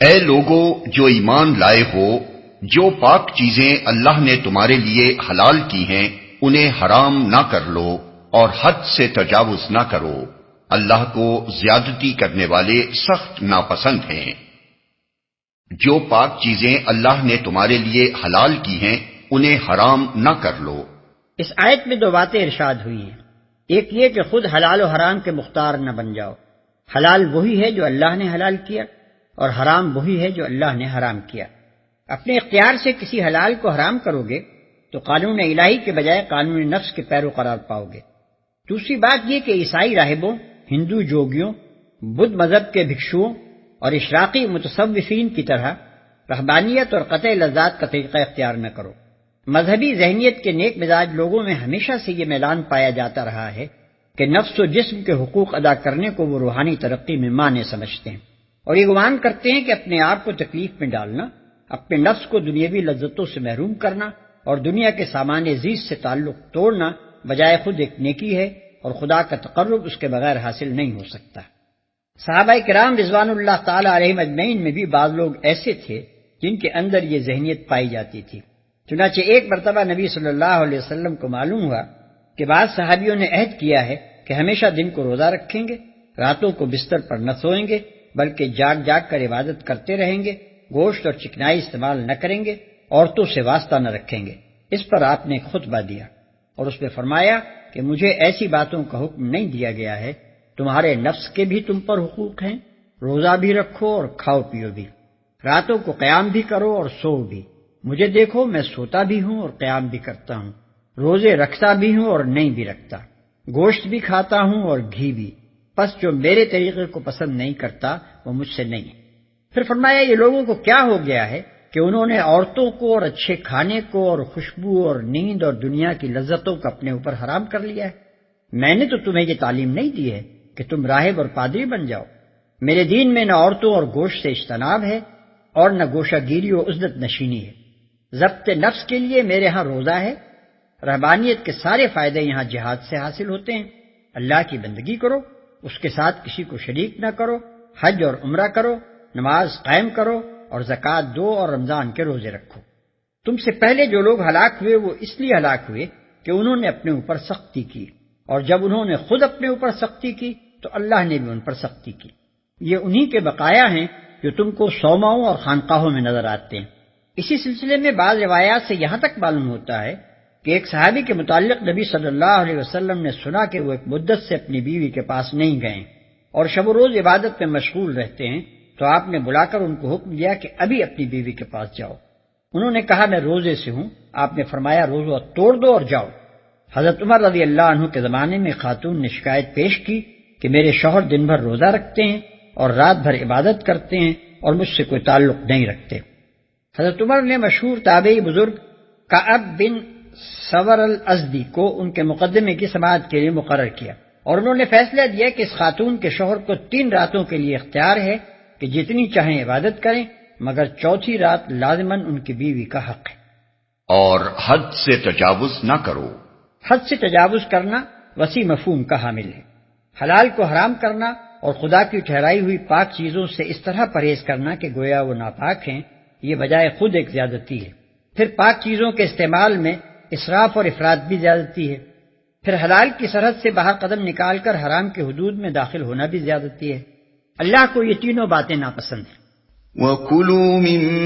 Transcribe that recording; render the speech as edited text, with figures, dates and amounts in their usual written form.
اے لوگو جو ایمان لائے ہو، جو پاک چیزیں اللہ نے تمہارے لیے حلال کی ہیں انہیں حرام نہ کر لو اور حد سے تجاوز نہ کرو، اللہ کو زیادتی کرنے والے سخت ناپسند ہیں۔ جو پاک چیزیں اللہ نے تمہارے لیے حلال کی ہیں انہیں حرام نہ کر لو۔ اس آیت میں دو باتیں ارشاد ہوئی ہیں۔ ایک یہ کہ خود حلال و حرام کے مختار نہ بن جاؤ۔ حلال وہی ہے جو اللہ نے حلال کیا اور حرام وہی ہے جو اللہ نے حرام کیا۔ اپنے اختیار سے کسی حلال کو حرام کرو گے تو قانون الہی کے بجائے قانون نفس کے پیرو قرار پاؤ گے۔ دوسری بات یہ کہ عیسائی راہبوں، ہندو جوگیوں، بدھ مذہب کے بھکشوؤں اور اشراقی متصوفین کی طرح رہبانیت اور قطع لذات کا طریقہ اختیار نہ کرو۔ مذہبی ذہنیت کے نیک مزاج لوگوں میں ہمیشہ سے یہ میلان پایا جاتا رہا ہے کہ نفس و جسم کے حقوق ادا کرنے کو وہ روحانی ترقی میں مانع سمجھتے ہیں، اور یہ گمان کرتے ہیں کہ اپنے آپ کو تکلیف میں ڈالنا، اپنے نفس کو دنیاوی لذتوں سے محروم کرنا اور دنیا کے سامان زیست سے تعلق توڑنا بجائے خود ایک نیکی ہے، اور خدا کا تقرب اس کے بغیر حاصل نہیں ہو سکتا۔ صحابہ کرام رضوان اللہ تعالی علیہم اجمعین میں بھی بعض لوگ ایسے تھے جن کے اندر یہ ذہنیت پائی جاتی تھی۔ چنانچہ ایک مرتبہ نبی صلی اللہ علیہ وسلم کو معلوم ہوا کہ بعض صحابیوں نے عہد کیا ہے کہ ہمیشہ دن کو روزہ رکھیں گے، راتوں کو بستر پر نہ سوئیں گے بلکہ جاگ جاگ کر عبادت کرتے رہیں گے، گوشت اور چکنائی استعمال نہ کریں گے، عورتوں سے واسطہ نہ رکھیں گے۔ اس پر آپ نے ایک خطبہ دیا اور اس میں فرمایا کہ مجھے ایسی باتوں کا حکم نہیں دیا گیا ہے، تمہارے نفس کے بھی تم پر حقوق ہیں، روزہ بھی رکھو اور کھاؤ پیو بھی، راتوں کو قیام بھی کرو اور سو بھی۔ مجھے دیکھو میں سوتا بھی ہوں اور قیام بھی کرتا ہوں، روزے رکھتا بھی ہوں اور نہیں بھی رکھتا، گوشت بھی کھاتا ہوں اور گھی بھی، پس جو میرے طریقے کو پسند نہیں کرتا وہ مجھ سے نہیں ہے۔ پھر فرمایا یہ لوگوں کو کیا ہو گیا ہے کہ انہوں نے عورتوں کو اور اچھے کھانے کو اور خوشبو اور نیند اور دنیا کی لذتوں کو اپنے اوپر حرام کر لیا ہے۔ میں نے تو تمہیں یہ تعلیم نہیں دی ہے کہ تم راہب اور پادری بن جاؤ۔ میرے دین میں نہ عورتوں اور گوشت سے اجتناب ہے اور نہ گوشہ گیری و عزلت نشینی ہے۔ ضبط نفس کے لیے میرے ہاں روزہ ہے۔ رہبانیت کے سارے فائدے یہاں جہاد سے حاصل ہوتے ہیں۔ اللہ کی بندگی کرو، اس کے ساتھ کسی کو شریک نہ کرو، حج اور عمرہ کرو، نماز قائم کرو اور زکوٰۃ دو اور رمضان کے روزے رکھو۔ تم سے پہلے جو لوگ ہلاک ہوئے وہ اس لیے ہلاک ہوئے کہ انہوں نے اپنے اوپر سختی کی، اور جب انہوں نے خود اپنے اوپر سختی کی تو اللہ نے بھی ان پر سختی کی۔ یہ انہی کے بقایا ہیں جو تم کو صومعوں اور خانقاہوں میں نظر آتے ہیں۔ اسی سلسلے میں بعض روایات سے یہاں تک معلوم ہوتا ہے کہ ایک صحابی کے متعلق نبی صلی اللہ علیہ وسلم نے سنا کہ وہ ایک مدت سے اپنی بیوی کے پاس نہیں گئے اور شب و روز عبادت میں مشغول رہتے ہیں، تو آپ نے بلا کر ان کو حکم دیا کہ ابھی اپنی بیوی کے پاس جاؤ۔ انہوں نے کہا میں روزے سے ہوں۔ آپ نے فرمایا روزہ توڑ دو اور جاؤ۔ حضرت عمر رضی اللہ عنہ کے زمانے میں خاتون نے شکایت پیش کی کہ میرے شوہر دن بھر روزہ رکھتے ہیں اور رات بھر عبادت کرتے ہیں اور مجھ سے کوئی تعلق نہیں رکھتے۔ حضرت عمر نے مشہور تابعی بزرگ کعب بن ثور الازدی کو ان کے مقدمے کی سماعت کے لیے مقرر کیا، اور انہوں نے فیصلہ دیا کہ اس خاتون کے شوہر کو 3 راتوں کے لیے اختیار ہے کہ جتنی چاہیں عبادت کریں، مگر چوتھی رات لازماً ان کی بیوی کا حق ہے۔ اور حد سے تجاوز نہ کرو۔ حد سے تجاوز کرنا وسیع مفہوم کا حامل ہے۔ حلال کو حرام کرنا اور خدا کی ٹھہرائی ہوئی پاک چیزوں سے اس طرح پرہیز کرنا کہ گویا وہ ناپاک ہیں، یہ بجائے خود ایک زیادتی ہے۔ پھر پاک چیزوں کے استعمال میں اسراف اور افراط بھی زیادتی ہے۔ پھر حلال کی سرحد سے باہر قدم نکال کر حرام کی حدود میں داخل ہونا بھی زیادتی ہے۔ اللہ کو یہ تینوں باتیں ناپسند ہیں۔ وَكُلُوا مِمَّا